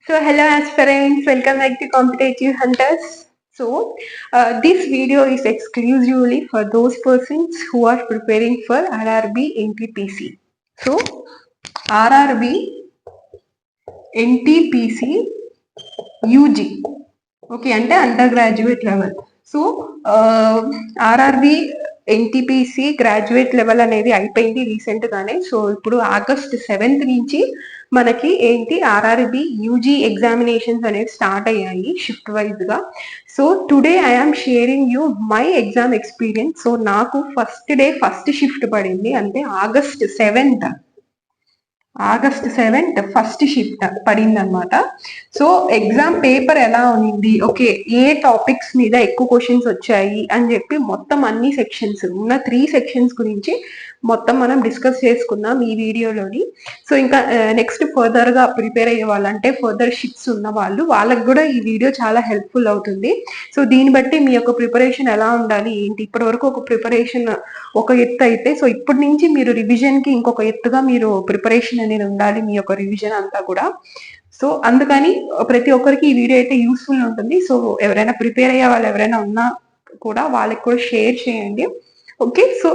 So hello aspirants, welcome back to Competitive Hunters. This video is exclusively for those persons who are preparing for RRB NTPC. So RRB NTPC UG, okay, అంటే under graduate level. So RRB NTPC graduate level అనేది అయిపోయింది recent గానే. So ఇప్పుడు August 7th నుంచి మనకి ఏంటి RRB UG examinations అనేవి start అయ్యాయి షిఫ్ట్ వైజ్ గా. So today I am sharing you my exam experience. So నాకు ఫస్ట్ డే ఫస్ట్ షిఫ్ట్ పడింది, అంటే ఆగస్ట్ 7th ఫస్ట్ షిఫ్ట్ పడింది అనమాట. సో ఎగ్జామ్ పేపర్ ఎలా ఉంది, ఓకే, ఏ టాపిక్స్ మీద ఎక్కువ క్వశ్చన్స్ వచ్చాయి అని చెప్పి మొత్తం అన్ని సెక్షన్స్ ఉన్న 3 సెక్షన్స్ గురించి మొత్తం మనం డిస్కస్ చేసుకుందాం ఈ వీడియోలోని. సో ఇంకా నెక్స్ట్ ఫర్దర్ గా ప్రిపేర్ అయ్యే వాళ్ళంటే ఫర్దర్ షిఫ్ట్స్ ఉన్న వాళ్ళకి కూడా ఈ వీడియో చాలా హెల్ప్ఫుల్ అవుతుంది. సో దీన్ని బట్టి మీ యొక్క ప్రిపరేషన్ ఎలా ఉండాలి ఏంటి, ఇప్పటి వరకు ఒక ప్రిపరేషన్ ఒక ఎత్తు అయితే, సో ఇప్పటి నుంచి మీరు రివిజన్ కి ఇంకొక ఎత్తుగా మీరు ప్రిపరేషన్ అనేది ఉండాలి మీ యొక్క రివిజన్ అంతా కూడా. సో అందుకని ప్రతి ఒక్కరికి ఈ వీడియో అయితే యూస్ఫుల్ ఉంటుంది. సో ఎవరైనా ప్రిపేర్ అయ్యే వాళ్ళు ఎవరైనా ఉన్నా కూడా వాళ్ళకి కూడా షేర్ చేయండి. Okay, so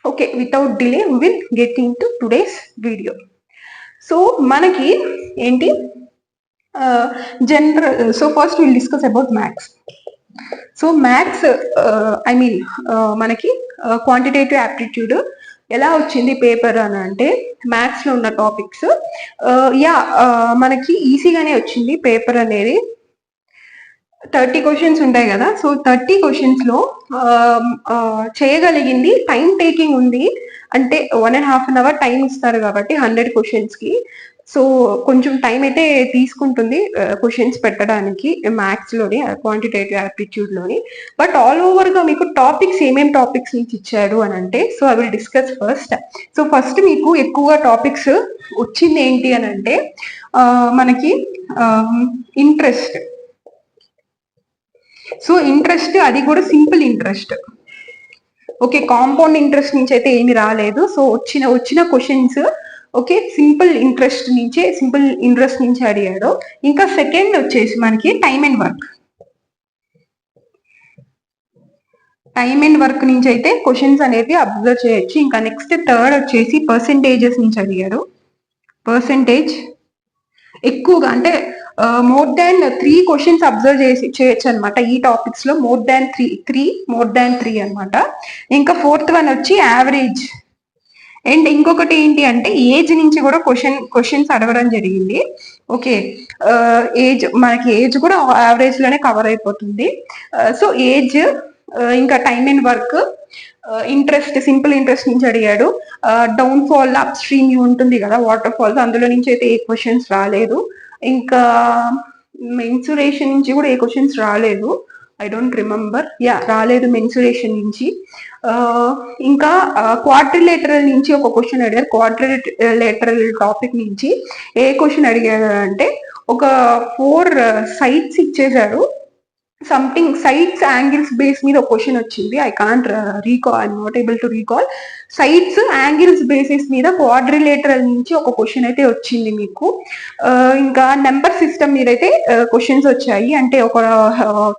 okay, without delay we will get into today's video. So మనకి ఏంటి general, so first will discuss about maths. So maths మనకి క్వాంటిటేటివ్ యాప్టిట్యూడ్ ఎలా వచ్చింది పేపర్ అని అంటే, మ్యాథ్స్ లో ఉన్న టాపిక్స్ మనకి ఈజీగానే వచ్చింది పేపర్ అనేది. 30 క్వశ్చన్స్ ఉంటాయి కదా. సో 30 క్వశ్చన్స్ లో చేయగలిగింది టైం టేకింగ్ ఉంది, అంటే 1.5 hour టైం ఇస్తారు కాబట్టి 100 క్వశ్చన్స్ కి. సో కొంచెం టైం అయితే తీసుకుంటుంది క్వశ్చన్స్ పెట్టడానికి మ్యాథ్స్ లోని, క్వాంటిటేటివ్ యాప్టిట్యూడ్ లోని. బట్ ఆల్ ఓవర్ గా మీకు టాపిక్స్ ఏమేమి టాపిక్స్ నుంచి ఇచ్చాడు అని అంటే, so I will discuss first. So first మీకు ఎక్కువగా టాపిక్స్ వచ్చింది ఏంటి అని అంటే మనకి ఇంట్రెస్ట్. సో ఇంట్రెస్ట్, అది కూడా simple interest. Okay, compound interest నుంచి అయితే ఏమి రాలేదు. సో వచ్చిన క్వశ్చన్స్ ఓకే సింపుల్ ఇంట్రెస్ట్ నుంచి అడిగాడు. ఇంకా సెకండ్ వచ్చేసి మనకి టైమ్ అండ్ వర్క్ నుంచి అయితే క్వశ్చన్స్ అనేది అబ్జర్వ్ చేయొచ్చు. ఇంకా నెక్స్ట్ థర్డ్ వచ్చేసి పర్సెంటేజెస్ నుంచి అడిగాడు. పర్సెంటేజ్ ఎక్కువగా అంటే మోర్ దాన్ 3 క్వశ్చన్స్ అబ్జర్వ్ చేయొచ్చు అనమాట ఈ టాపిక్స్ లో. మోర్ దాన్ త్రీ అనమాట. ఇంకా ఫోర్త్ వన్ వచ్చి యావరేజ్. అండ్ ఇంకొకటి ఏంటి అంటే ఏజ్ నుంచి కూడా క్వశ్చన్స్ అడగడం జరిగింది. ఓకే, మనకి ఏజ్ కూడా యావరేజ్ లోనే కవర్ అయిపోతుంది. సో ఏజ్, ఇంకా time and work, interest, simple interest నుంచి అడిగాడు. డౌన్ ఫాల్, అప్ స్ట్రీమ్ ఉంటుంది కదా, వాటర్ ఫాల్స్, అందులో నుంచి అయితే ఏ క్వశ్చన్స్ రాలేదు. ఇంకా మెన్సురేషన్ నుంచి కూడా ఏ క్వశ్చన్స్ రాలేదు, ఐ డోంట్ రిమెంబర్, రాలేదు మెన్సురేషన్ నుంచి. ఇంకా క్వాడ్రిలేటరల్ నుంచి ఒక క్వశ్చన్ అడిగారు. క్వాడ్రిలేటరల్ టాపిక్ నుంచి ఏ క్వశ్చన్ అడిగారు అంటే, ఒక 4 సైట్స్ ఇచ్చేసారు. సంథింగ్ సైట్స్ యాంగిల్స్ బేస్ మీద ఒక క్వశ్చన్ వచ్చింది. I can't recall, I'm not able to recall. Sides angles basis మీద క్వాడ్రిలేటరల్ నుంచి ఒక క్వశ్చన్ అయితే వచ్చింది మీకు. ఇంకా నెంబర్ సిస్టమ్ మీద అయితే క్వశ్చన్స్ వచ్చాయి. అంటే ఒక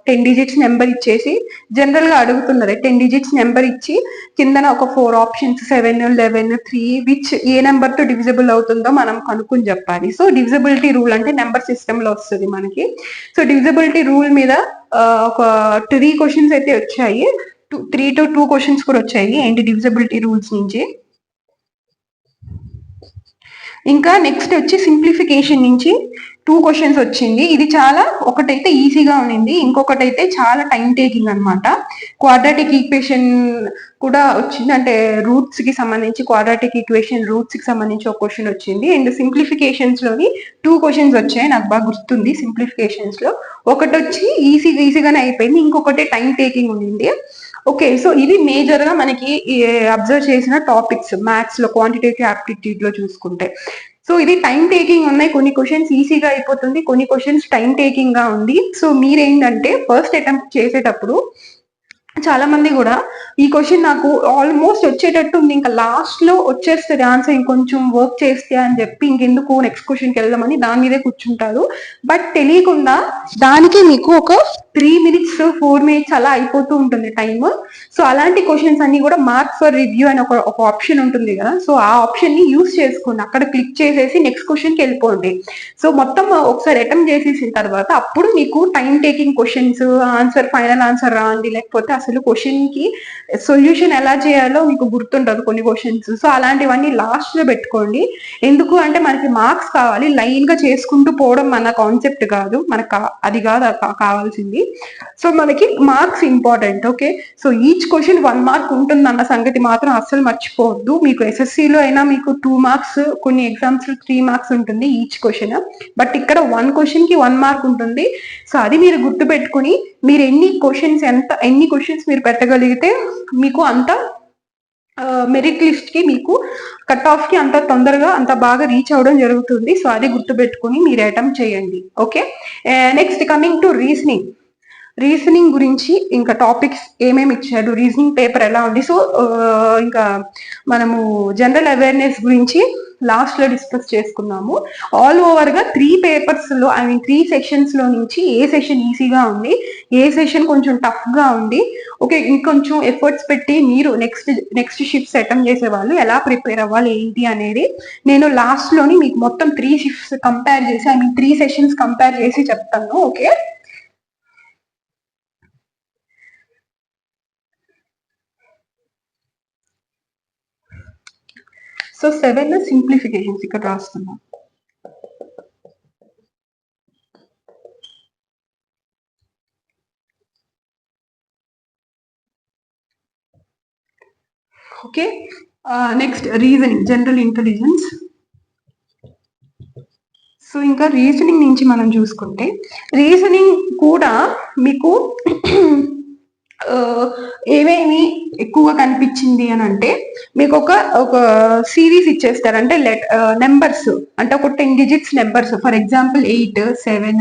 10 digits నెంబర్ ఇచ్చేసి జనరల్ గా అడుగుతున్నది. 10 digits నెంబర్ ఇచ్చి కిందన ఒక 4 ఆప్షన్స్ 7, 11, 3 విచ్ ఏ నెంబర్ తో డివిజిబుల్ అవుతుందో మనం కనుక్కొని చెప్పాలి. సో డివిజిబిలిటీ రూల్ అంటే నెంబర్ సిస్టమ్ లో వస్తుంది మనకి. సో డివిజిబిలిటీ రూల్ మీద ఒక 3 క్వశ్చన్స్ అయితే వచ్చాయి. 3 to 2 క్వశ్చన్స్ కూడా వచ్చాయి ఏంటి డివిజిబిలిటీ రూల్స్ నుంచి. ఇంకా నెక్స్ట్ వచ్చి సింప్లిఫికేషన్ నుంచి 2 క్వశ్చన్స్ వచ్చింది. ఇది చాలా, ఒకటైతే ఈజీగా ఉంది, ఇంకొకటి అయితే చాలా టైం టేకింగ్ అనమాట. క్వాడ్రాటిక్ ఈక్వేషన్ కూడా వచ్చింది, అంటే రూట్స్ కి సంబంధించి క్వాడ్రాటిక్ ఈక్వేషన్ రూట్స్ కి సంబంధించి ఒక క్వశ్చన్ వచ్చింది. అండ్ సింప్లిఫికేషన్స్ లోని 2 క్వశ్చన్స్ వచ్చాయి, నాకు బాగా గుర్తుంది. సింప్లిఫికేషన్స్ లో ఒకటి వచ్చి ఈజీగానే అయిపోయింది, ఇంకొకటి టైం టేకింగ్ ఉంది. ఓకే, సో ఇది మేజర్ గా మనకి అబ్జర్వ్ చేసిన టాపిక్స్ మ్యాథ్స్ లో క్వాంటిటేటివ్ యాప్టిట్యూడ్ లో చూసుకుంటే. సో ఇది టైం టేకింగ్ ఉన్నాయి, కొన్ని క్వశ్చన్స్ ఈజీగా అయిపోతుంది, కొన్ని క్వశ్చన్స్ టైం టేకింగ్ గా ఉంది. సో మీరేంటంటే ఫస్ట్ అటెంప్ట్ చేసేటప్పుడు చాలా మంది కూడా ఈ క్వశ్చన్ నాకు ఆల్మోస్ట్ వచ్చేటట్టు ఉంది, ఇంకా లాస్ట్ లో వచ్చేస్తుంది ఆన్సర్, ఇంకొంచెం వర్క్ చేస్తే అని చెప్పి ఇంకెందుకు నెక్స్ట్ క్వశ్చన్కి వెళ్దామని దాని మీదే కూర్చుంటారు. బట్ తెలియకుండా దానికి మీకు ఒక 3 minutes 4 minutes అలా అయిపోతూ ఉంటుంది టైమ్. సో అలాంటి క్వశ్చన్స్ అన్ని కూడా మార్క్ ఫర్ రివ్యూ అని ఒక ఆప్షన్ ఉంటుంది కదా, సో ఆ ఆప్షన్ ని యూస్ చేసుకోండి. అక్కడ క్లిక్ చేసేసి నెక్స్ట్ క్వశ్చన్ కి వెళ్ళిపోండి. సో మొత్తం ఒకసారి అటెంప్ట్ చేసేసిన తర్వాత అప్పుడు మీకు time taking questions answer, final answer రాండి, లేకపోతే అసలు క్వశ్చన్ కి సొల్యూషన్ ఎలా చేయాలో మీకు గుర్తుండదు కొన్ని క్వశ్చన్స్. సో అలాంటివన్నీ లాస్ట్ లో పెట్టుకోండి. ఎందుకు అంటే మనకి మార్క్స్ కావాలి, లైన్ గా చేసుకుంటూ పోవడం మన కాన్సెప్ట్ కాదు, మనకు అది కాదు కావాల్సింది. సో మనకి marks important. Okay, so each question 1 mark ఉంటుంది అన్న సంగతి మాత్రం అస్సలు మర్చిపోవద్దు. మీకు ఎస్ఎస్సిలో అయినా మీకు 2 marks, కొన్ని ఎగ్జామ్స్ లో 3 marks ఉంటుంది ఈచ్ క్వశ్చన్, బట్ ఇక్కడ 1 question కి 1 mark ఉంటుంది. సో అది మీరు గుర్తు పెట్టుకుని మీరు ఎన్ని క్వశ్చన్స్ మీరు పెట్టగలిగితే మీకు అంత మెరిట్ లిస్ట్ కి, మీకు కట్ ఆఫ్ కి అంత తొందరగా అంత బాగా రీచ్ అవ్వడం జరుగుతుంది. సో అది గుర్తు పెట్టుకుని మీరు అటెంప్ట్ చేయండి. Okay, next coming to reasoning గురించి ఇంకా టాపిక్స్ ఏమేమి ఇచ్చాడు, రీజనింగ్ పేపర్ ఎలా ఉంది. సో ఇంకా మనము జనరల్ అవేర్నెస్ గురించి లాస్ట్ లో డిస్కస్ చేసుకున్నాము. ఆల్ ఓవర్ గా 3 papers లో, 3 sections లో నుంచి ఏ సెషన్ ఈజీగా ఉంది, ఏ సెషన్ కొంచెం టఫ్ గా ఉంది, ఓకే, ఇంకొంచెం ఎఫర్ట్స్ పెట్టి మీరు నెక్స్ట్ షిఫ్ట్స్ అటెంప్ట్ చేసే వాళ్ళు ఎలా ప్రిపేర్ అవ్వాలి ఏంటి అనేది నేను లాస్ట్ లోని మీకు మొత్తం 3 shifts కంపేర్ చేసి, 3 sessions కంపేర్ చేసి చెప్తాను. ఓకే, సో 7 సింప్లిఫికేషన్స్ ఇక్కడ రాస్తున్నాం. Okay, next reasoning, general intelligence. So ఇంకా రీజనింగ్ నుంచి మనం చూసుకుంటే, రీజనింగ్ కూడా మీకు ఏమేమి ఎక్కువగా కనిపించింది అని అంటే, మీకు ఒక సిరీస్ ఇచ్చేస్తారు. అంటే నెంబర్స్ అంటే ఒక 10 digits నెంబర్స్, ఫర్ ఎగ్జాంపుల్ 8 7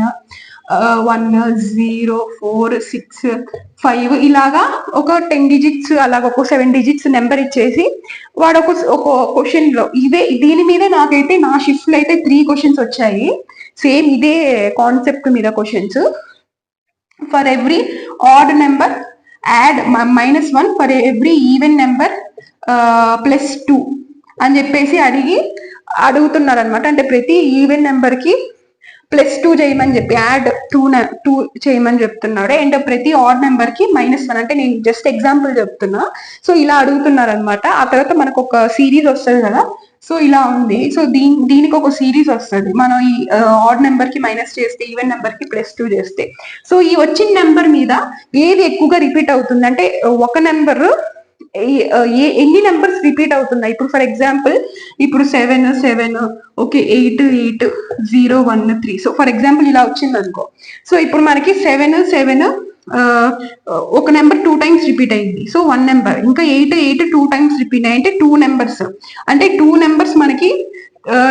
1 0 4 6 5 ఇలాగా ఒక 10 digits, అలాగ ఒక 7 digits నెంబర్ ఇచ్చేసి వాడు ఒక క్వశ్చన్ లో దీని మీద నాకైతే నా షిఫ్ట్ లో అయితే 3 questions వచ్చాయి. సేమ్ ఇదే కాన్సెప్ట్ మీద questions. For every odd number add -1, for every even number +2 అని చెప్పేసి అడుగుతున్నారు అనమాట. అంటే ప్రతి ఈవెన్ నెంబర్ కి +2 చేయమని చెప్పి, యాడ్ 2 చేయమని చెప్తున్నాడు. అండ్ ప్రతి ఆడ్ నెంబర్ కి -1, అంటే నేను జస్ట్ ఎగ్జాంపుల్ చెప్తున్నా. సో ఇలా అడుగుతున్నారు అనమాట. ఆ తర్వాత మనకు ఒక సిరీస్ వస్తుంది కదా, సో ఇలా ఉంది. సో దీనికి ఒక సిరీస్ వస్తుంది. మనం ఈ ఆడ్ నెంబర్ కి మైనస్ చేస్తే, ఈవెన్ నెంబర్ కి +2 చేస్తే, సో ఈ వచ్చిన నెంబర్ మీద ఏది ఎక్కువగా రిపీట్ అవుతుంది అంటే, ఒక నెంబర్ ఎన్ని నెంబర్స్ రిపీట్ అవుతున్నాయి. ఇప్పుడు ఫర్ ఎగ్జాంపుల్ ఇప్పుడు 7 7, ఓకే, 8 8 0 1 3. సో ఫర్ ఎగ్జాంపుల్ ఇలా వచ్చింది అనుకో. సో ఇప్పుడు మనకి 7 7 ఒక నెంబర్ 2 times రిపీట్ అయింది. So 1 number. ఇంకా 8 8 2 times రిపీట్ అయ్యి, అంటే 2 numbers. అంటే 2 numbers మనకి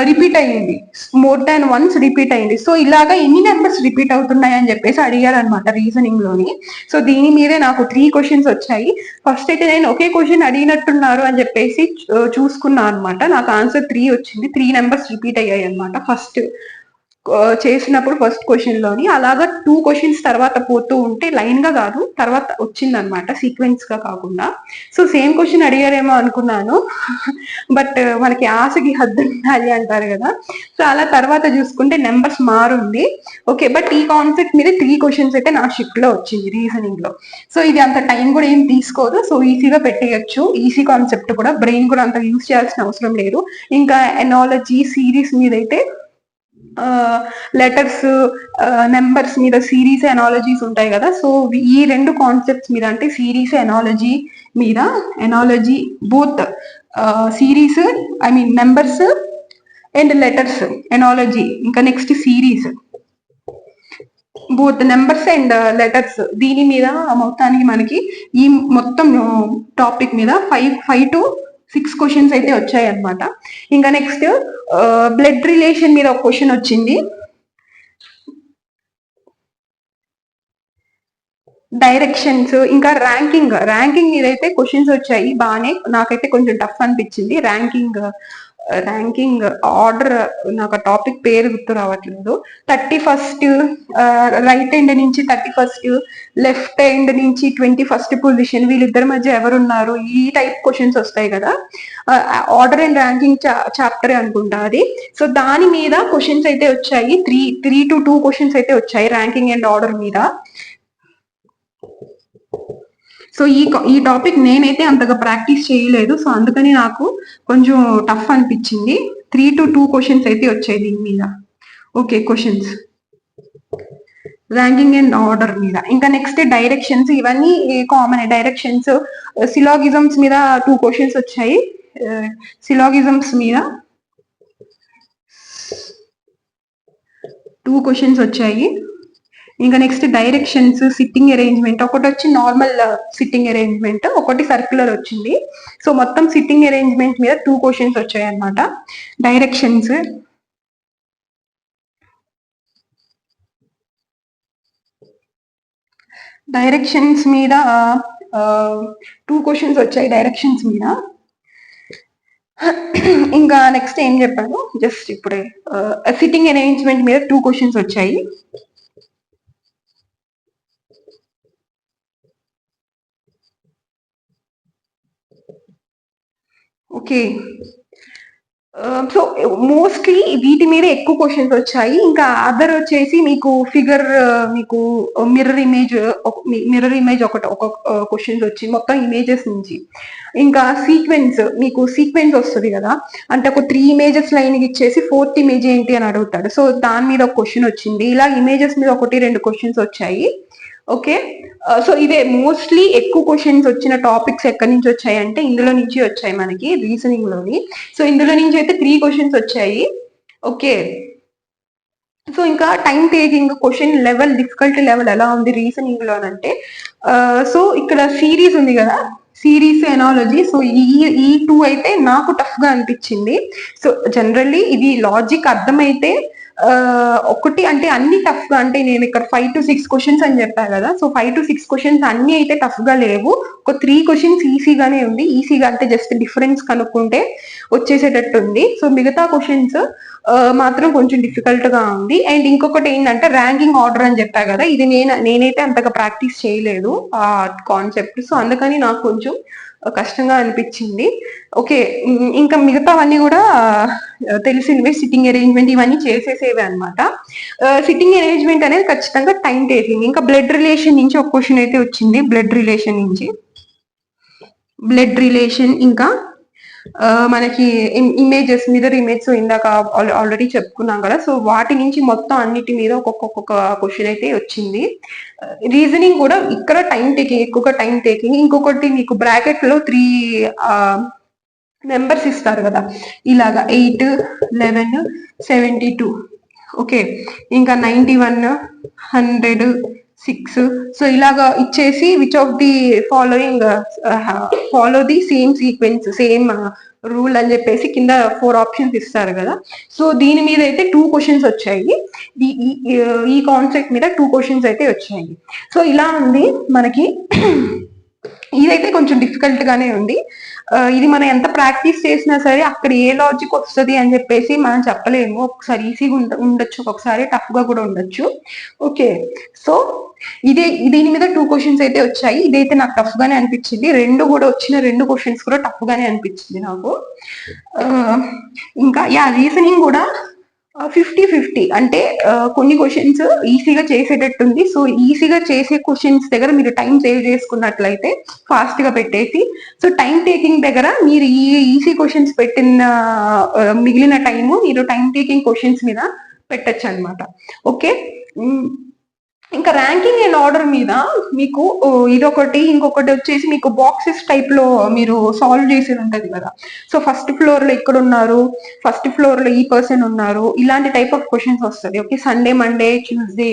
రిపీట్ అయ్యింది, మోర్ దాన్ వన్స్ రిపీట్ అయింది. సో ఇలాగా ఎన్ని నెంబర్స్ రిపీట్ అవుతున్నాయి అని చెప్పేసి అడిగారు అనమాట రీజనింగ్ లోని. సో దీని మీదే నాకు 3 questions వచ్చాయి. ఫస్ట్ అయితే నేను ఒకే క్వశ్చన్ అడిగినట్టున్నారు అని చెప్పేసి చూసుకున్నా అనమాట. నాకు ఆన్సర్ 3 వచ్చింది. 3 numbers రిపీట్ అయ్యాయి అనమాట ఫస్ట్ చేసినప్పుడు, ఫస్ట్ క్వశ్చన్ లోని. అలాగా 2 questions తర్వాత పోతూ ఉంటే, లైన్ గా కాదు, తర్వాత వచ్చింది అనమాట, సీక్వెన్స్ గా కాకుండా. సో సేమ్ క్వశ్చన్ అడిగారేమో అనుకున్నాను, బట్ మనకి ఆశకి హద్దు ఉండాలి అంటారు కదా. సో అలా తర్వాత చూసుకుంటే నెంబర్స్ మారుంది. ఓకే, బట్ ఈ కాన్సెప్ట్ మీద 3 questions అయితే నా షిఫ్ట్ లో వచ్చింది రీజనింగ్ లో. సో ఇది అంత టైం కూడా ఏం తీసుకోదు. సో ఈజీగా పెట్టేయచ్చు. ఈజీ కాన్సెప్ట్ కూడా, బ్రెయిన్ కూడా అంత యూజ్ చేయాల్సిన అవసరం లేదు. ఇంకా ఎనాలజీ సిరీస్ మీద అయితే లెటర్స్, నెంబర్స్ మీద సిరీస్ ఎనాలజీస్ ఉంటాయి కదా. సో ఈ 2 కాన్సెప్ట్స్ మీద, అంటే సిరీస్ ఎనాలజీ మీద, analogy both series, numbers and letters analogy, ఇంకా next series, both numbers and letters. దీని మీద మొత్తానికి మనకి ఈ మొత్తం టాపిక్ మీద 5 to 6 questions అయితే వచ్చాయి అనమాట. ఇంకా నెక్స్ట్ బ్లడ్ రిలేషన్ మీద ఒక క్వశ్చన్ వచ్చింది. డైరెక్షన్స్, ఇంకా ర్యాంకింగ్ ఇదైతే క్వశ్చన్స్ వచ్చాయి బానే, నాకైతే కొంచెం టఫ్ అనిపించింది. ర్యాంకింగ్ ఆర్డర్ నాకు ఆ టాపిక్ పేరు గుర్తు రావట్లేదు. 31st రైట్ ఎండ్ నుంచి 31st, లెఫ్ట్ ఎండ్ నుంచి 21st పొజిషన్, వీళ్ళిద్దరి మధ్య ఎవరున్నారు, ఈ టైప్ క్వశ్చన్స్ వస్తాయి కదా. ఆర్డర్ అండ్ ర్యాంకింగ్ చాప్టర్ అనుకుంటా అది. సో దాని మీద క్వశ్చన్స్ అయితే వచ్చాయి. 3 to 2 క్వశ్చన్స్ అయితే వచ్చాయి ర్యాంకింగ్ అండ్ ఆర్డర్ మీద. సో ఈ టాపిక్ నేనైతే అంతగా ప్రాక్టీస్ చేయలేదు, సో అందుకని నాకు కొంచెం టఫ్ అనిపించింది. 3 to 2 క్వశ్చన్స్ అయితే వచ్చాయి దీని మీద. Okay, questions ranking and order మీద. ఇంకా నెక్స్ట్ డైరెక్షన్స్, ఇవన్నీ కామన్. డైరెక్షన్స్, సిలాగిజమ్స్ మీద 2 క్వశ్చన్స్ వచ్చాయి. సిలాగిజమ్స్ మీద 2 క్వశ్చన్స్ వచ్చాయి. ఇంకా నెక్స్ట్ డైరెక్షన్స్, సిట్టింగ్ అరేంజ్మెంట్, ఒకటి వచ్చి నార్మల్ సిట్టింగ్ అరేంజ్మెంట్, ఒకటి సర్క్యులర్ వచ్చింది. సో మొత్తం సిట్టింగ్ అరేంజ్మెంట్ మీద 2 క్వశ్చన్స్ వచ్చాయి అన్నమాట. డైరెక్షన్స్ మీద 2 క్వశ్చన్స్ వచ్చాయి డైరెక్షన్స్ మీద. ఇంకా నెక్స్ట్ ఏం చెప్పాను జస్ట్ ఇప్పుడే, సిట్టింగ్ అరేంజ్మెంట్ మీద 2 క్వశ్చన్స్ వచ్చాయి. ఓకే, సో మోస్ట్లీ వీటి మీద ఎక్కువ క్వశ్చన్స్ వచ్చాయి. ఇంకా అదర్ వచ్చేసి మీకు ఫిగర్, మీకు మిర్రర్ ఇమేజ్ ఒక క్వశ్చన్స్ వచ్చి మొత్తం ఇమేజెస్ నుంచి. ఇంకా మీకు సీక్వెన్స్ వస్తుంది కదా, అంటే ఒక 3 ఇమేజెస్ లైన్ ఇచ్చేసి 4th ఇమేజ్ ఏంటి అని అడుగుతాడు. సో దాని మీద ఒక క్వశ్చన్ వచ్చింది. ఇలా ఇమేజెస్ మీద 1-2 క్వశ్చన్స్ వచ్చాయి. ఓకే, సో ఇదే మోస్ట్లీ ఎక్కువ క్వశ్చన్స్ వచ్చిన టాపిక్స్ ఎక్కడి నుంచి వచ్చాయి అంటే ఇందులో నుంచి వచ్చాయి మనకి, రీజనింగ్ లోని. సో ఇందులో నుంచి అయితే 3 క్వశ్చన్స్ వచ్చాయి. ఓకే, సో ఇంకా time taking, question level, difficulty level ఎలా ఉంది రీజనింగ్ లో అంటే, సో ఇక్కడ సిరీస్ ఉంది కదా, సిరీస్ ఎనాలజీ. సో ఈ 2 అయితే నాకు టఫ్ గా అనిపించింది. సో జనరల్లీ ఇది లాజిక్ అర్థమైతే ఒకటి అంటే అన్ని టఫ్ గా, అంటే నేను ఇక్కడ 5 to 6 క్వశ్చన్స్ అని చెప్పాను కదా. సో 5 to 6 క్వశ్చన్స్ అన్ని అయితే టఫ్ గా లేవు. ఒక 3 క్వశ్చన్స్ ఈజీగానే ఉంది. ఈజీగా అంటే జస్ట్ డిఫరెన్స్ కనుక్కుంటే వచ్చేసేటట్టు ఉంది. సో మిగతా క్వశ్చన్స్ మాత్రం కొంచెం డిఫికల్ట్ గా ఉంది. అండ్ ఇంకొకటి ఏంటంటే ర్యాంకింగ్ ఆర్డర్ అని చెప్పా కదా, ఇది నేనైతే అంతగా ప్రాక్టీస్ చేయలేదు ఆ కాన్సెప్ట్. సో అందుకని నాకు కొంచెం కష్టంగా అనిపించింది. ఓకే, ఇంకా మిగతావన్నీ కూడా తెలిసినవే. సిట్టింగ్ అరేంజ్మెంట్ ఇవన్నీ చేసేసేవే అనమాట. సిట్టింగ్ అరేంజ్మెంట్ అనేది ఖచ్చితంగా టైం టేకింగ్. ఇంకా బ్లడ్ రిలేషన్ నుంచి ఒక క్వశ్చన్ అయితే వచ్చింది. బ్లడ్ రిలేషన్ ఇంకా మనకి ఇమేజెస్, మిర్రర్ ఇమేజ్ ఇందాక ఆల్రెడీ చెప్పుకున్నాం కదా. సో వాటి నుంచి మొత్తం అన్నిటి మీద ఒక్కొక్క క్వశ్చన్ అయితే వచ్చింది. రీజనింగ్ కూడా ఇక్కడ ఎక్కువగా టైం టేకింగ్. ఇంకొకటి మీకు బ్రాకెట్ లో 3 నెంబర్స్ ఇస్తారు కదా, ఇలాగా 8, 11, 72. ఓకే, ఇంకా 91, 100, 6. సో ఇలాగా ఇచ్చేసి which of the follow the same sequence, same rule అని చెప్పేసి కింద 4 ఆప్షన్స్ ఇస్తారు కదా. సో దీని మీద అయితే 2 క్వశ్చన్స్ వచ్చాయి. ఈ కాన్సెప్ట్ మీద 2 క్వశ్చన్స్ అయితే వచ్చాయి. సో ఇలా ఉంది మనకి. ఇదైతే కొంచెం డిఫికల్ట్ గానే ఉంది. ఇది మనం ఎంత ప్రాక్టీస్ చేసినా సరే అక్కడ ఏ లాజిక్ వస్తుంది అని చెప్పేసి మనం చెప్పలేము. ఒకసారి ఈజీగా ఉండొచ్చు, ఒక్కొక్కసారి టఫ్ గా కూడా ఉండొచ్చు. ఓకే, సో దీని మీద 2 క్వశ్చన్స్ అయితే వచ్చాయి. ఇదైతే నాకు టఫ్ గానే అనిపించింది. 2 క్వశ్చన్స్ కూడా టఫ్ గానే అనిపించింది నాకు. ఇంకా రీజనింగ్ కూడా 50-50, అంటే కొన్ని క్వశ్చన్స్ ఈజీగా చేసేటట్టుంది. సో ఈజీగా చేసే క్వశ్చన్స్ దగ్గర మీరు టైం సేవ్ చేసుకున్నట్లయితే ఫాస్ట్ గా పెట్టేసి, సో టైం టేకింగ్ దగ్గర మీరు ఈ ఈజీ క్వశ్చన్స్ పెట్టిన మిగిలిన టైము మీరు టైం టేకింగ్ క్వశ్చన్స్ మీద పెట్టచ్చు అనమాట. ఓకే, ఇంకా ర్యాంకింగ్ అండ్ ఆర్డర్ మీద మీకు ఇదొకటి, ఇంకొకటి వచ్చేసి మీకు బాక్సెస్ టైప్ లో మీరు సాల్వ్ చేసేది ఉంటది కదా. సో ఫస్ట్ ఫ్లోర్ లో ఇక్కడ ఉన్నారు, ఫస్ట్ ఫ్లోర్ లో ఈ పర్సన్ ఉన్నారు, ఇలాంటి టైప్ ఆఫ్ క్వశ్చన్స్ వస్తుంది. Okay, Sunday, Monday, Tuesday.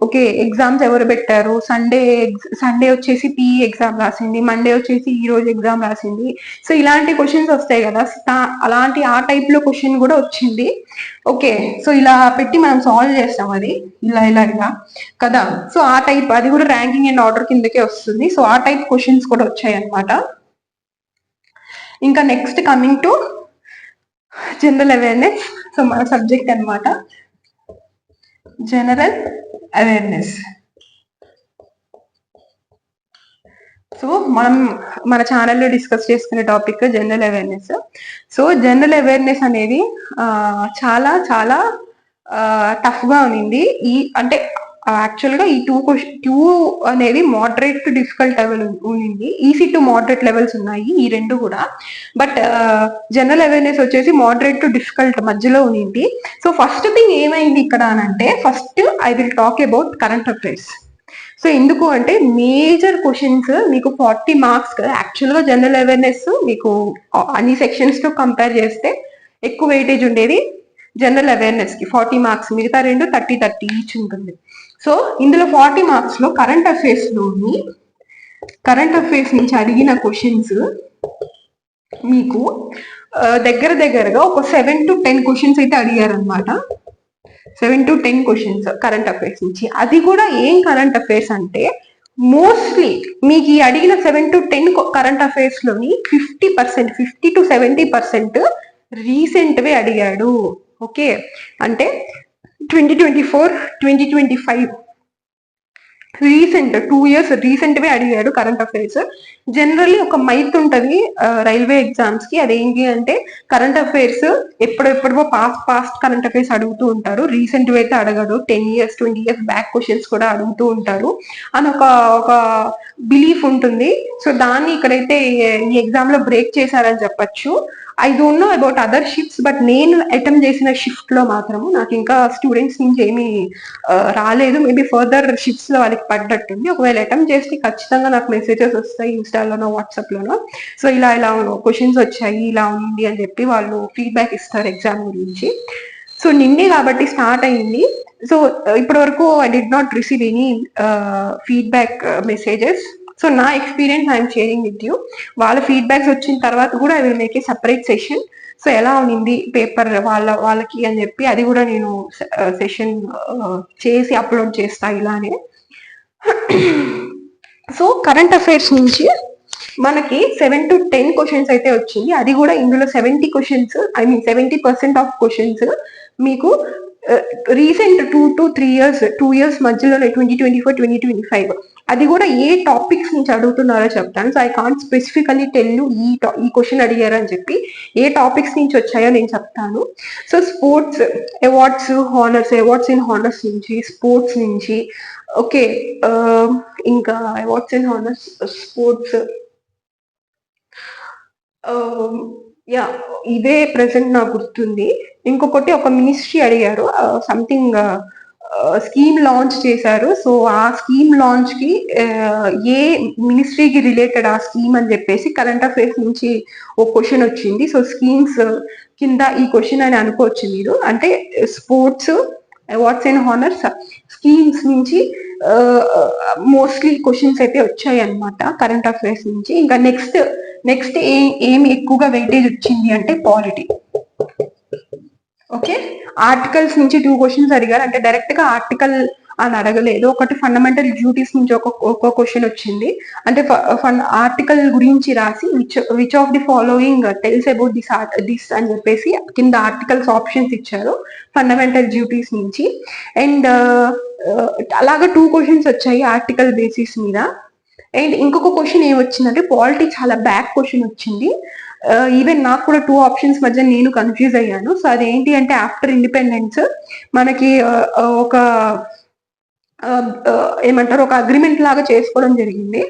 Okay, exams ఎవరు పెట్టారు, సండే వచ్చేసి పిఈ ఎగ్జామ్ రాసింది, మండే వచ్చేసి ఈ రోజు ఎగ్జామ్ రాసింది. సో ఇలాంటి క్వశ్చన్స్ వస్తాయి కదా, అలాంటి ఆ టైప్ లో క్వశ్చన్ కూడా వచ్చింది. ఓకే, సో ఇలా పెట్టి మనం సాల్వ్ చేస్తాం అది ఇలా ఇలా ఇలా కదా. సో ఆ టైప్ అది కూడా ర్యాంకింగ్ అండ్ ఆర్డర్ కిందకే వస్తుంది. సో ఆ టైప్ క్వశ్చన్స్ కూడా వచ్చాయి అనమాట. ఇంకా next coming to general awareness. So మన సబ్జెక్ట్ అనమాట జనరల్ అవేర్నెస్. సో మనం మన ఛానల్లో డిస్కస్ చేసుకునే topic general awareness. So general awareness అనేది చాలా చాలా టఫ్ గా ఉంది. ఈ అంటే యాక్చువల్ గా ఈ టూ అనేది మోడరేట్ టు డిఫికల్ట్ లెవెల్ ఉంది. ఈజీ టు మోడరేట్ లెవెల్స్ ఉన్నాయి ఈ రెండు కూడా. బట్ జనరల్ అవేర్నెస్ వచ్చేసి మోడరేట్ టు డిఫికల్ట్ మధ్యలో ఉంది. సో ఫస్ట్ థింగ్ ఏమైంది ఇక్కడ అని అంటే, first I will talk about current affairs. So ఎందుకు అంటే మేజర్ క్వశ్చన్స్ మీకు 40 మార్క్స్ కదా. యాక్చువల్ గా జనరల్ అవేర్నెస్ మీకు అన్ని సెక్షన్స్ తో కంపేర్ చేస్తే ఎక్కువ వెయిటేజ్ ఉండేది జనరల్ అవేర్నెస్ కి 40 మార్క్స్, మిగతా రెండు 30 ఈచ్ ఉంటుంది. సో ఇందులో 40 మార్క్స్ లో కరెంట్ అఫైర్స్ నుంచి అడిగిన క్వశ్చన్స్ మీకు దగ్గరగా ఒక 7 to 10 క్వశ్చన్స్ అయితే అడిగారు అనమాట. 7 to 10 క్వశ్చన్స్ కరెంట్ అఫైర్స్ నుంచి. అది కూడా ఏం కరెంట్ అఫైర్స్ అంటే, మోస్ట్లీ మీకు ఈ అడిగిన 7 to 10 కరెంట్ అఫైర్స్ లోని 50 to 70% రీసెంట్ వే అడిగాడు. ఓకే, అంటే 2024, 2025 రీసెంట్ 2 years రీసెంట్ వే అడిగాడు కరెంట్ అఫైర్స్. జనరల్లీ ఒక మైత్ ఉంటది రైల్వే ఎగ్జామ్స్ కి, అదేంటి అంటే కరెంట్ అఫైర్స్ ఎప్పుడెప్పుడో పాస్ట్ కరెంట్ అఫైర్స్ అడుగుతూ ఉంటారు, రీసెంట్ అయితే అడగడు. 10 years 20 years బ్యాక్ క్వశ్చన్స్ కూడా అడుగుతూ ఉంటారు అని ఒక బిలీఫ్ ఉంటుంది. సో దాన్ని ఇక్కడైతే ఈ ఎగ్జామ్ లో బ్రేక్ చేశారని చెప్పచ్చు. I don't know about other shifts, but నేను అటెంప్ట్ చేసిన షిఫ్ట్ లో మాత్రము నాకు ఇంకా స్టూడెంట్స్ నుంచి ఏమీ రాలేదు. మేబీ ఫర్దర్ షిఫ్ట్స్ లో వాళ్ళకి పడ్డట్టుంది. ఒకవేళ అటెంప్ట్ చేస్తే ఖచ్చితంగా నాకు మెసేజెస్ వస్తాయి ఇన్స్టాలోనో వాట్సాప్ లోనో. సో ఇలా క్వశ్చన్స్ వచ్చాయి, ఇలా ఉంది అని చెప్పి వాళ్ళు ఫీడ్బ్యాక్ ఇస్తారు ఎగ్జామ్ గురించి. సో నిన్నే కాబట్టి స్టార్ట్ అయింది. సో ఇప్పటి వరకు I did not receive any feedback messages. So నా experience I'm sharing with you. వాళ్ళ ఫీడ్బ్యాక్స్ వచ్చిన తర్వాత కూడా I will make a separate session. So ఎలా ఉంది పేపర్ వాళ్ళకి అని చెప్పి అది కూడా నేను సెషన్ చేసి అప్లోడ్ చేస్తా ఇలానే. సో కరెంట్ అఫైర్స్ నుంచి మనకి 7 to 10 క్వశ్చన్స్ అయితే వచ్చింది. అది కూడా ఇందులో 70 questions, I mean 70% of questions మీకు రీసెంట్ 2 to 3 years 2 years మధ్యలోనే 2024, 2025. అది కూడా ఏ టాపిక్స్ నుంచి అడుగుతున్నారో చెప్తాను. So I can't specifically tell you ఈ క్వశ్చన్ అడిగారు అని చెప్పి ఏ టాపిక్స్ నుంచి వచ్చాయో నేను చెప్తాను. So sports awards, awards in honours నుంచి, స్పోర్ట్స్ నుంచి. ఓకే, ఇంకా awards in honours, sports, yeah ఇదే ప్రెసెంట్ నాకు గుర్తుంది. ఇంకొకటి ఒక మినిస్ట్రీ అడిగారు, సంథింగ్ స్కీమ్ లాంచ్ చేశారు. సో ఆ స్కీమ్ లాంచ్ కి ఏ మినిస్ట్రీకి రిలేటెడ్ ఆ స్కీమ్ అని చెప్పేసి కరెంట్ అఫైర్స్ నుంచి ఒక క్వశ్చన్ వచ్చింది. సో స్కీమ్స్ కింద ఈ క్వశ్చన్ అని అనుకోవచ్చు మీరు. అంటే sports, awards and honours, schemes నుంచి మోస్ట్లీ క్వశ్చన్స్ అయితే వచ్చాయి అనమాట కరెంట్ అఫైర్స్ నుంచి. ఇంకా నెక్స్ట్ ఏమి ఎక్కువగా వెయిటేజ్ వచ్చింది అంటే పాలిటీ. ఓకే, ఆర్టికల్స్ నుంచి 2 క్వశ్చన్స్ అడిగారు. అంటే డైరెక్ట్ గా ఆర్టికల్ అని అడగలేదు. ఒకటి ఫండమెంటల్ డ్యూటీస్ నుంచి ఒక క్వశ్చన్ వచ్చింది. అంటే ఆర్టికల్ గురించి రాసి which of the following tells about this అని చెప్పేసి కింద ఆర్టికల్స్ ఆప్షన్స్ ఇచ్చారు ఫండమెంటల్ డ్యూటీస్ నుంచి. అండ్ అలాగా 2 క్వశ్చన్స్ వచ్చాయి ఆర్టికల్ బేసిస్ మీద. అండ్ ఇంకొక క్వశ్చన్ ఏమొచ్చిందంటే పాలిటీ చాలా బ్యాక్ క్వశ్చన్ వచ్చింది. ఈవెన్ నాకు కూడా 2 ఆప్షన్స్ మధ్య నేను కన్ఫ్యూజ్ అయ్యాను. సో అదేంటి అంటే ఆఫ్టర్ ఇండిపెండెన్స్ మనకి ఒక ఏమంటారు, ఒక అగ్రిమెంట్ లాగా చేసుకోవడం జరిగింది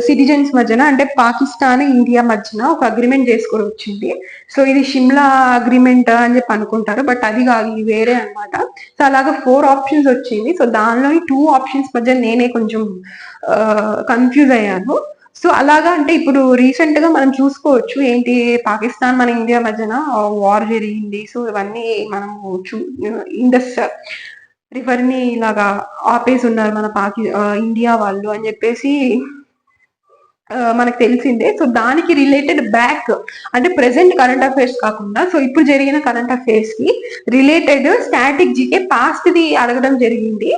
సిటిజన్స్ మధ్యన. అంటే పాకిస్తాన్ ఇండియా మధ్యన ఒక అగ్రిమెంట్ చేసుకొని వచ్చింది. సో ఇది షిమ్లా అగ్రిమెంట్ అని చెప్పి అనుకుంటారు, బట్ అది కాదు, ఇది వేరే అనమాట. సో అలాగా 4 ఆప్షన్స్ వచ్చింది. సో దానిలోని 2 ఆప్షన్స్ మధ్య నేనే కొంచెం కన్ఫ్యూజ్ అయ్యాను. సో అలాగా అంటే ఇప్పుడు రీసెంట్ గా మనం చూసుకోవచ్చు ఏంటి, పాకిస్తాన్ మన ఇండియా మధ్యన వార్ జరిగింది. సో ఇవన్నీ మనము ఇండస్ రివర్ ని ఇలాగా ఆపేసి ఉన్నారు మన ఇండియా వాళ్ళు అని చెప్పేసి మనకు తెలిసిందే. సో దానికి రిలేటెడ్ బ్యాక్ అంటే ప్రెసెంట్ కరెంట్ అఫైర్స్ కాకుండా సో ఇప్పుడు జరిగిన కరెంట్ అఫైర్స్ కి related static GK past the అడగడం జరిగింది.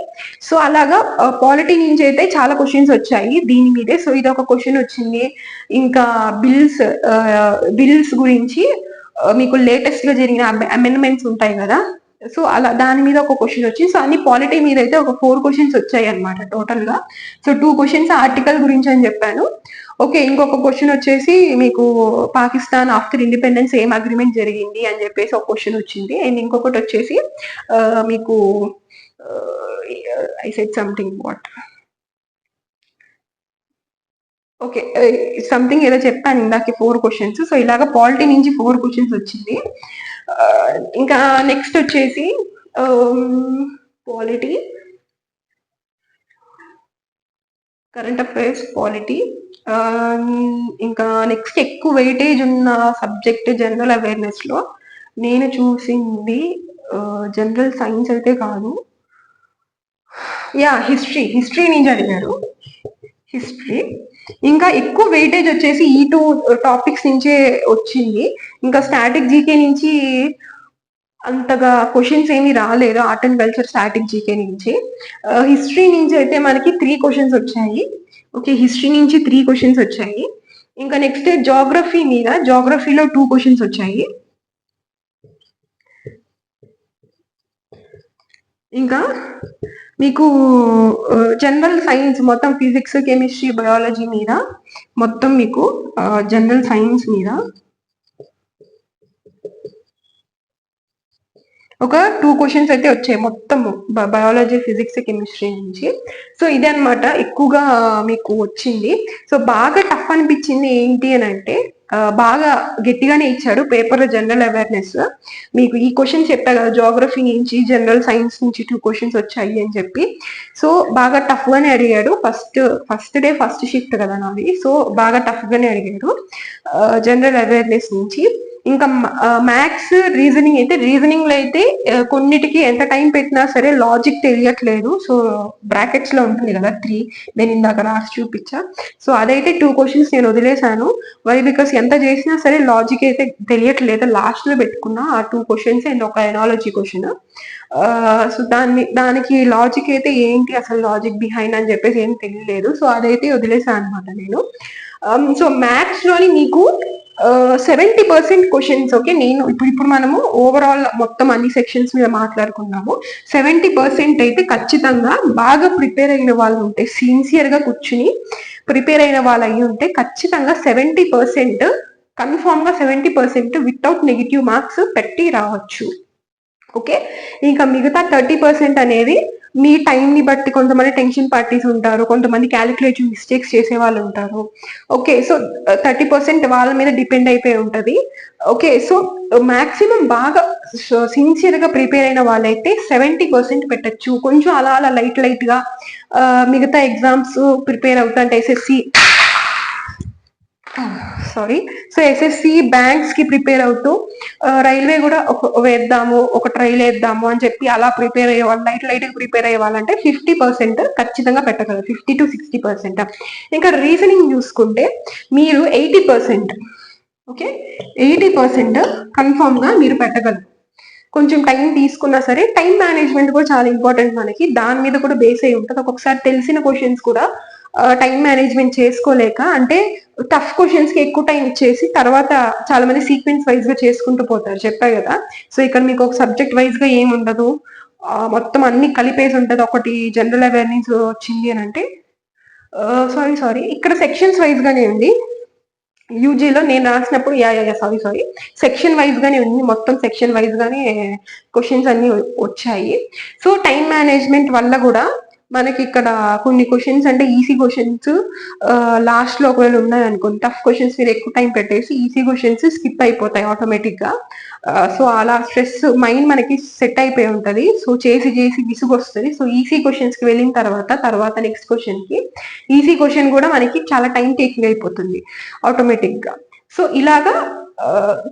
సో అలాగా పాలిటీ నుంచి అయితే చాలా క్వశ్చన్స్ వచ్చాయి దీని మీదే. సో ఇది ఒక క్వశ్చన్ వచ్చింది. ఇంకా బిల్స్ గురించి మీకు లేటెస్ట్ గా జరిగిన అమెండ్మెంట్స్ ఉంటాయి కదా, సో అలా దాని మీద ఒక క్వశ్చన్ వచ్చింది. సో అన్ని పాలిటీ మీద అయితే ఒక 4 క్వశ్చన్స్ వచ్చాయి అనమాట టోటల్ గా. సో 2 క్వశ్చన్స్ ఆర్టికల్ గురించి అని చెప్పాను. ఓకే, ఇంకొక క్వశ్చన్ వచ్చేసి మీకు పాకిస్తాన్ ఆఫ్టర్ ఇండిపెండెన్స్ ఏం అగ్రిమెంట్ జరిగింది అని చెప్పేసి ఒక క్వశ్చన్ వచ్చింది. అండ్ ఇంకొకటి వచ్చేసి మీకు I said something what okay something ఏదో చెప్పాను ఇందాక 4 క్వశ్చన్స్. సో ఇలాగా పాలిటీ నుంచి 4 క్వశ్చన్స్ వచ్చింది. ఇంకా నెక్స్ట్ వచ్చేసి పాలిటీ, కరెంట్ అఫైర్స్, పాలిటీ. ఇంకా నెక్స్ట్ ఎక్కువ వెయిటేజ్ ఉన్న సబ్జెక్ట్ జనరల్ అవేర్నెస్ లో నేను చూసింది జనరల్ సైన్స్ అయితే కాదు, హిస్టరీ నుంచి అడిగారు. హిస్టరీ ఇంకా ఎక్కువ వెయిటేజ్ వచ్చేసి ఈ 2 టాపిక్స్ నుంచే వచ్చింది. ఇంకా స్టాటిక్ జీకే నుంచి అంతగా క్వశ్చన్స్ ఏమి రాలేదు. Art and culture static GK నుంచి. హిస్టరీ నుంచి అయితే మనకి 3 క్వశ్చన్స్ వచ్చాయి. ఓకే, హిస్టరీ నుంచి 3 క్వశ్చన్స్ వచ్చాయి. ఇంకా నెక్స్ట్ జాగ్రఫీ మీద, జాగ్రఫీలో 2 క్వశ్చన్స్ వచ్చాయి. ఇంకా మీకు జనరల్ సైన్స్ మొత్తం ఫిజిక్స్, కెమిస్ట్రీ, బయాలజీ మీద మొత్తం మీకు జనరల్ సైన్స్ మీద ఒక 2 క్వశ్చన్స్ అయితే వచ్చాయి మొత్తం బయాలజీ, ఫిజిక్స్, కెమిస్ట్రీ నుంచి. సో ఇదే అనమాట ఎక్కువగా మీకు వచ్చింది. సో బాగా టఫ్ అనిపించింది ఏంటి అని అంటే బాగా గట్టిగానే ఇచ్చాడు పేపర్ జనరల్ అవేర్నెస్. మీకు ఈ క్వశ్చన్ చెప్పా కదా, జాగ్రఫీ నుంచి, జనరల్ సైన్స్ నుంచి 2 క్వశ్చన్స్ వచ్చాయి అని చెప్పి. సో బాగా టఫ్ గానే అడిగాడు. ఫస్ట్ డే ఫస్ట్ షిఫ్ట్ కదా నాది, సో బాగా టఫ్ గానే అడిగాడు జనరల్ అవేర్నెస్ నుంచి. ఇంకా మ్యాథ్స్, రీజనింగ్ అయితే రీజనింగ్ లో అయితే కొన్నిటికి ఎంత టైం పెట్టినా సరే లాజిక్ తెలియట్లేదు. సో బ్రాకెట్స్ లో ఉంటుంది కదా 3, నేను ఇందాక రాసి చూపించా. సో అదైతే 2 క్వశ్చన్స్ నేను వదిలేశాను. వై బికాస్ ఎంత చేసినా సరే లాజిక్ అయితే తెలియట్లేదు. లాస్ట్ లో పెట్టుకున్నా ఆ 2 క్వశ్చన్స్ అండ్ ఒక ఎనాలజీ క్వశ్చన్. సో దానికి లాజిక్ అయితే ఏంటి అసలు లాజిక్ బిహైండ్ అని చెప్పేసి ఏం తెలియలేదు. సో అదైతే వదిలేసాను అనమాట నేను. సో మ్యాథ్స్ లోని మీకు 70% క్వశ్చన్స్. ఓకే, నేను ఇప్పుడు మనము ఓవరాల్ మొత్తం అన్ని సెక్షన్స్ మీద మాట్లాడుకున్నాము. 70% అయితే ఖచ్చితంగా బాగా ప్రిపేర్ అయిన వాళ్ళు ఉంటే, సిన్సియర్ గా కూర్చుని ప్రిపేర్ అయిన వాళ్ళు అయ్యి ఉంటే ఖచ్చితంగా 70% కన్ఫామ్ గా 70% వితౌట్ నెగిటివ్ మార్క్స్ పెట్టి రావచ్చు. ఓకే, ఇంకా మిగతా 30% అనేది మీ టైం ని బట్టి, కొంతమంది టెన్షన్ పార్టీస్ ఉంటారు, కొంతమంది క్యాలిక్యులేటివ్ మిస్టేక్స్ చేసే వాళ్ళు ఉంటారు. ఓకే, సో 30% వాళ్ళ మీద డిపెండ్ అయిపోయి ఉంటది. ఓకే, సో మాక్సిమం బాగా సిన్సియర్ గా ప్రిపేర్ అయిన వాళ్ళైతే 70% పెట్టచ్చు. కొంచెం అలా అలా లైట్ గా మిగతా ఎగ్జామ్స్ ప్రిపేర్ అవుతుంటే ఎస్ఎస్సి సో ఎస్ఎస్సి బ్యాంక్స్ కి ప్రిపేర్ అవుతూ రైల్వే కూడా వేద్దాము, ఒక ట్రైల్ వేద్దాము అని చెప్పి అలా ప్రిపేర్ అయ్యే వాళ్ళు, లైట్ గా ప్రిపేర్ అయ్యే వాళ్ళంటే 50% ఖచ్చితంగా పెట్టగలరు, 50 to 60%. ఇంకా రీజనింగ్ చూసుకుంటే మీరు 80%, ఓకే 80% కన్ఫామ్ గా మీరు పెట్టగలరు. కొంచెం టైం తీసుకున్నా సరే, టైం మేనేజ్మెంట్ కూడా చాలా ఇంపార్టెంట్ మనకి, దాని మీద కూడా బేస్ అయి ఉంటుంది. ఒక్కొక్కసారి తెలిసిన క్వశ్చన్స్ కూడా టైం మేనేజ్మెంట్ చేసుకోలేక, అంటే టఫ్ క్వశ్చన్స్ కి ఎక్కువ టైం ఇచ్చేసి తర్వాత చాలా మంది సీక్వెన్స్ వైజ్ గా చేసుకుంటూ పోతారు, చెప్పా కదా. సో ఇక్కడ మీకు ఒక సబ్జెక్ట్ వైజ్ గా ఏమి ఉండదు, మొత్తం అన్ని కలిపేసి ఉంటది. ఒకటి జనరల్ అవేర్నెస్ వచ్చింది అని అంటే సారీ ఇక్కడ సెక్షన్స్ వైజ్ గానే ఉంది. యూజీలో నేను రాసినప్పుడు సారీ సెక్షన్ వైజ్ గానే ఉంది, మొత్తం సెక్షన్ వైజ్ గానే క్వశ్చన్స్ అన్ని వచ్చాయి. సో టైం మేనేజ్మెంట్ వల్ల కూడా మనకి ఇక్కడ కొన్ని క్వశ్చన్స్ అంటే ఈజీ క్వశ్చన్స్ లాస్ట్ లో ఒకవేళ ఉన్నాయి అనుకోండి, టఫ్ క్వశ్చన్స్ మీరు ఎక్కువ టైం పెట్టేసి ఈజీ క్వశ్చన్స్ స్కిప్ అయిపోతాయి ఆటోమేటిక్ గా. సో అలా స్ట్రెస్ మైండ్ మనకి సెట్ అయిపోయి ఉంటది. సో చేసి విసుగు వస్తుంది. సో ఈజీ క్వశ్చన్స్ కి వెళ్ళిన తర్వాత నెక్స్ట్ క్వశ్చన్ కి ఈజీ క్వశ్చన్ కూడా మనకి చాలా టైం టేకింగ్ అయిపోతుంది ఆటోమేటిక్ గా. సో ఇలాగా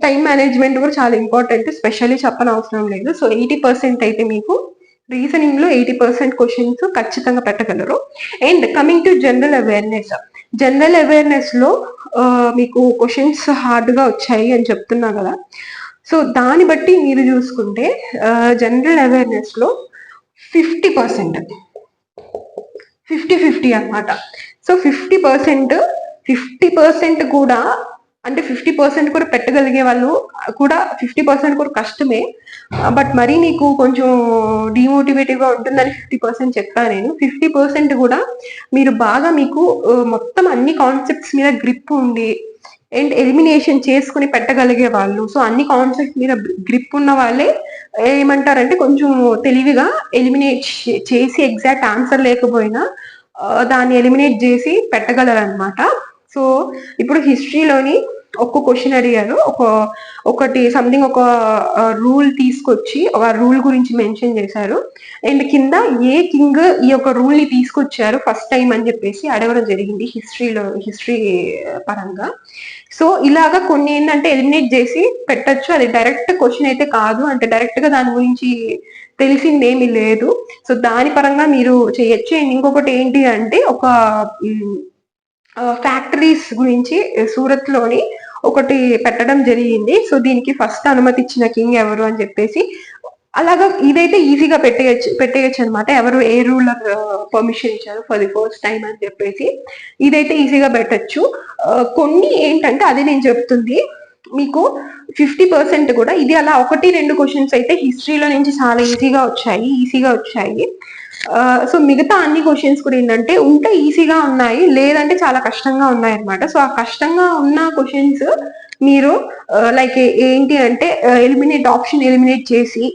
టైం మేనేజ్మెంట్ కూడా చాలా ఇంపార్టెంట్, స్పెషల్లీ చెప్పనవసరం లేదు. సో 80% అయితే మీకు రీజనింగ్ లో 80% క్వశ్చన్స్ ఖచ్చితంగా పెట్టగలరు. And coming to general awareness, general awareness లో మీకు క్వశ్చన్స్ హార్డ్ గా వచ్చాయి అని చెప్తున్నా కదా. సో దాన్ని బట్టి మీరు చూసుకుంటే జనరల్ అవేర్నెస్ లో 50%, 50-50 అనమాట. సో 50% కూడా, అంటే 50% కూడా పెట్టగలిగే వాళ్ళు కూడా 50% కూడా కష్టమే. బట్ మరీ నీకు కొంచెం డిమోటివేటివ్ గా ఉంటుందని 50% చెప్పాను నేను. 50% కూడా మీరు బాగా మీకు మొత్తం అన్ని కాన్సెప్ట్స్ మీద గ్రిప్ ఉండి అండ్ ఎలిమినేషన్ చేసుకుని పెట్టగలిగే వాళ్ళు. సో అన్ని కాన్సెప్ట్ మీద గ్రిప్ ఉన్న వాళ్ళే ఏమంటారంటే కొంచెం తెలివిగా ఎలిమినేట్ చేసి ఎగ్జాక్ట్ ఆన్సర్ లేకపోయినా దాన్ని ఎలిమినేట్ చేసి పెట్టగలరు అనమాట. సో ఇప్పుడు హిస్టరీలోని ఒక్క క్వశ్చన్ అడిగారు, ఒకటి సంథింగ్ ఒక రూల్ తీసుకొచ్చి ఒక రూల్ గురించి మెన్షన్ చేశారు. అండ్ కింద ఏ కింగ్ ఈ యొక్క రూల్ ని తీసుకొచ్చారు ఫస్ట్ టైం అని చెప్పేసి అడగడం జరిగింది హిస్టరీ పరంగా. సో ఇలాగా కొన్ని ఏంటంటే ఎలిమినేట్ చేసి పెట్టచ్చు. అది డైరెక్ట్ క్వశ్చన్ అయితే కాదు, అంటే డైరెక్ట్ గా దాని గురించి తెలిసిందేమీ లేదు. సో దాని పరంగా మీరు చేయొచ్చు. అండ్ ఇంకొకటి ఏంటి అంటే ఒక ఫ్యాక్టరీస్ గురించి సూరత్ లోని ఒకటి పెట్టడం జరిగింది. సో దీనికి ఫస్ట్ అనుమతి ఇచ్చిన కింగ్ ఎవరు అని చెప్పేసి అలాగా ఇదైతే ఈజీగా పెట్టేయచ్చు అనమాట. ఎవరు ఏ రూలర్ పర్మిషన్ ఇచ్చారు ఫర్ ది ఫస్ట్ టైం అని చెప్పేసి ఇదైతే ఈజీగా పెట్టచ్చు. కొన్ని ఏంటంటే అది నేను చెప్తుంది మీకు 50% కూడా ఇది అలా 1-2 క్వశ్చన్స్ అయితే హిస్టరీలో నుంచి చాలా ఈజీగా వచ్చాయి. సో మిగతా అన్ని క్వశ్చన్స్ కూడా ఏంటంటే ఉంటే ఈజీగా ఉన్నాయి, లేదంటే చాలా కష్టంగా ఉన్నాయి అనమాట. సో ఆ కష్టంగా ఉన్న క్వశ్చన్స్ మీరు లైక్ ఏంటి అంటే ఆప్షన్ ఎలిమినేట్ చేసి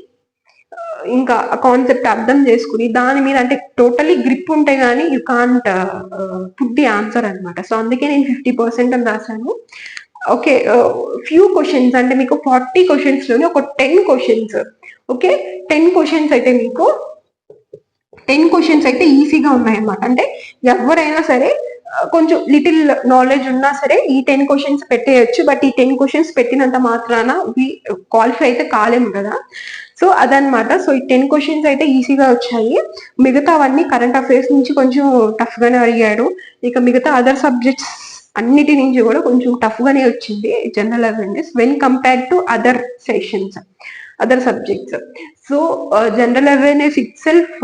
ఇంకా కాన్సెప్ట్ అర్థం చేసుకుని దాని మీద అంటే టోటలీ గ్రిప్ ఉంటే గానీ you can't put the answer అనమాట. సో అందుకే నేను 50% అని రాశాను. ఓకే, ఫ్యూ క్వశ్చన్స్ అంటే మీకు 40 క్వశ్చన్స్ లోని ఒక 10 క్వశ్చన్స్, ఓకే 10 క్వశ్చన్స్ అయితే మీకు 10 క్వశ్చన్స్ అయితే ఈజీగా ఉన్నాయన్నమాట. అంటే ఎవరైనా సరే కొంచెం లిటిల్ నాలెడ్జ్ ఉన్నా సరే ఈ 10 క్వశ్చన్స్ పెట్టేయచ్చు. బట్ ఈ 10 క్వశ్చన్స్ పెట్టినంత మాత్రాన క్వాలిఫై అయితే కాలేము కదా. సో అదనమాట. సో ఈ 10 క్వశ్చన్స్ అయితే ఈజీగా వచ్చాయి. మిగతావన్నీ కరెంట్ అఫైర్స్ నుంచి కొంచెం టఫ్ గానే అడిగాడు. ఇక మిగతా అదర్ సబ్జెక్ట్స్ అన్నిటి నుంచి కూడా కొంచెం టఫ్ గానే వచ్చింది general awareness when compare to other sessions, other subjects. So general awareness it self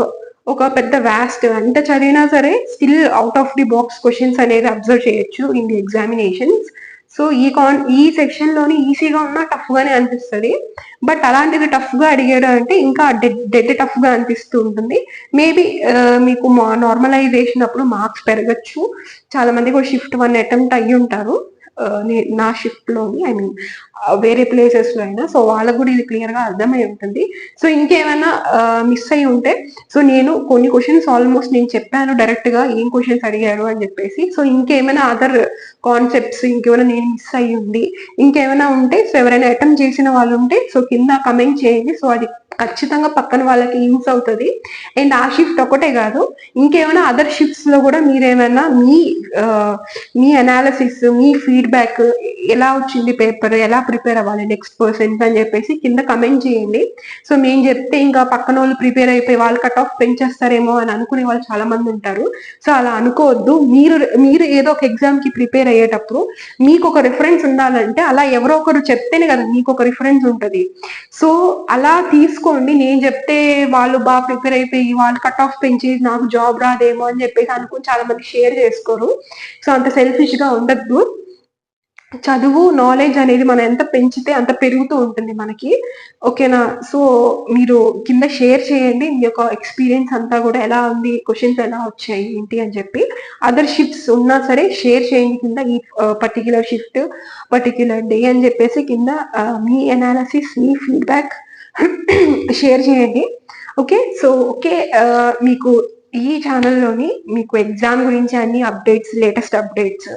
ఒక పెద్ద వ్యాస్ట్, ఎంత చదివినా సరే still out of the box questions అనేది అబ్జర్వ్ చేయొచ్చు ఇన్ ది ఎగ్జామినేషన్స్. సో ఈ సెక్షన్ లోని ఈజీగా ఉన్నా టఫ్ గానే అనిపిస్తుంది. బట్ అలాంటిది టఫ్ గా అడిగాడు అంటే ఇంకా డెడ్ టఫ్ గా అనిపిస్తూ ఉంటుంది. మేబీ మీకు నార్మలైజేషన్ అప్పుడు మార్క్స్ పెరగచ్చు. చాలా మంది కూడా షిఫ్ట్ 1 అటెంప్ట్ అయ్యి ఉంటారు నా షిఫ్ట్ లోని, ఐ మీన్ వేరే ప్లేసెస్ లో అయినా. సో వాళ్ళకు కూడా ఇది క్లియర్ గా అర్థమై ఉంటుంది. సో ఇంకేమైనా మిస్ అయి ఉంటే, సో నేను కొన్ని క్వశ్చన్స్ ఆల్మోస్ట్ నేను చెప్పాను డైరెక్ట్ గా ఏం క్వశ్చన్స్ అడిగారు అని చెప్పేసి. సో ఇంకేమైనా అదర్ కాన్సెప్ట్స్ ఇంకేమైనా నేను మిస్ అయ్యి ఉంది, ఇంకేమైనా ఉంటే, సో ఎవరైనా అటెంప్ట్ చేసిన వాళ్ళు ఉంటే సో కింద కమెంట్ చేయండి. సో అది ఖచ్చితంగా పక్కన వాళ్ళకి యూస్ అవుతుంది. అండ్ ఆ షిఫ్ట్ ఒకటే కాదు, ఇంకేమైనా అదర్ షిఫ్ట్స్ లో కూడా మీరేమైనా మీ అనాలిసిస్, మీ ఫీడ్బ్యాక్, ఎలా వచ్చింది పేపర్, ఎలా ప్రిపేర్ అవ్వాలి నెక్స్ట్ పర్సన్స్ అని చెప్పేసి కింద కమెంట్ చేయండి. సో నేను చెప్తే ఇంకా పక్కన వాళ్ళు ప్రిపేర్ అయిపోయి వాళ్ళు కట్ ఆఫ్ పెంచేస్తారేమో అని అనుకునే వాళ్ళు చాలా మంది ఉంటారు. సో అలా అనుకోవద్దు. మీరు ఏదో ఒక ఎగ్జామ్ కి ప్రిపేర్ అయ్యేటప్పుడు మీకు ఒక రిఫరెన్స్ ఉండాలంటే అలా ఎవరో ఒకరు చెప్తేనే కదా మీకు ఒక రిఫరెన్స్ ఉంటుంది. సో అలా తీసుకోండి. నేను చెప్తే వాళ్ళు బాగా ప్రిపేర్ అయిపోయి వాళ్ళు కట్ ఆఫ్ పెంచి నాకు జాబ్ రాదేమో అని చెప్పేసి అనుకుని చాలా మంది షేర్ చేసుకోరు. సో అంత సెల్ఫిష్ గా ఉండద్దు. చదువు, నాలెడ్జ్ అనేది మనం ఎంత పెంచితే అంత పెరుగుతూ ఉంటుంది మనకి, ఓకేనా. సో మీరు కింద షేర్ చేయండి మీ యొక్క ఎక్స్పీరియన్స్ అంతా కూడా, ఎలా ఉంది, క్వశ్చన్స్ ఎలా వచ్చాయి ఏంటి అని చెప్పి. అదర్ షిఫ్ట్స్ ఉన్నా సరే షేర్ చేయండి కింద, ఈ పర్టిక్యులర్ షిఫ్ట్, పర్టిక్యులర్ డే అని చెప్పేసి కింద మీ అనాలిసిస్, మీ ఫీడ్బ్యాక్ షేర్ చేయండి. ఓకే. సో ఓకే, మీకు ఈ ఛానల్లోని మీకు ఎగ్జామ్ గురించి అన్ని అప్డేట్స్, లేటెస్ట్ అప్డేట్స్,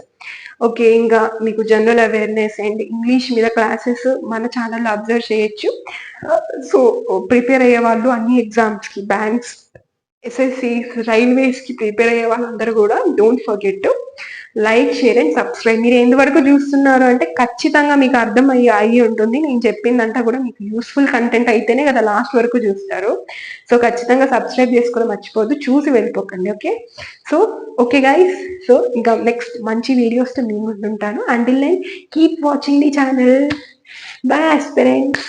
ఓకే, ఇంకా మీకు జనరల్ అవేర్నెస్ అండ్ ఇంగ్లీష్ మీద క్లాసెస్ మన ఛానల్లో అబ్జర్వ్ చేయొచ్చు. సో ప్రిపేర్ అయ్యే వాళ్ళు అన్ని ఎగ్జామ్స్ కి, బ్యాంక్స్, ఎస్ఎస్సి, రైల్వేస్ కి ప్రిపేర్ అయ్యే వాళ్ళందరూ కూడా don't forget like, share and subscribe. మీరు ఎంతవరకు చూస్తున్నారు అంటే ఖచ్చితంగా మీకు అర్థం అయ్యి ఉంటుంది. నేను చెప్పిందంతా కూడా మీకు యూస్ఫుల్ కంటెంట్ అయితేనే కదా లాస్ట్ వరకు చూస్తారు. సో ఖచ్చితంగా సబ్స్క్రైబ్ చేసుకోవడం మర్చిపోవద్దు, చూసి వెళ్ళిపోకండి. Okay, so okay guys, so ఇంకా నెక్స్ట్ మంచి వీడియోస్తో మీ ముందు ఉంటాను. Until then keep watching the channel. Bye aspirants.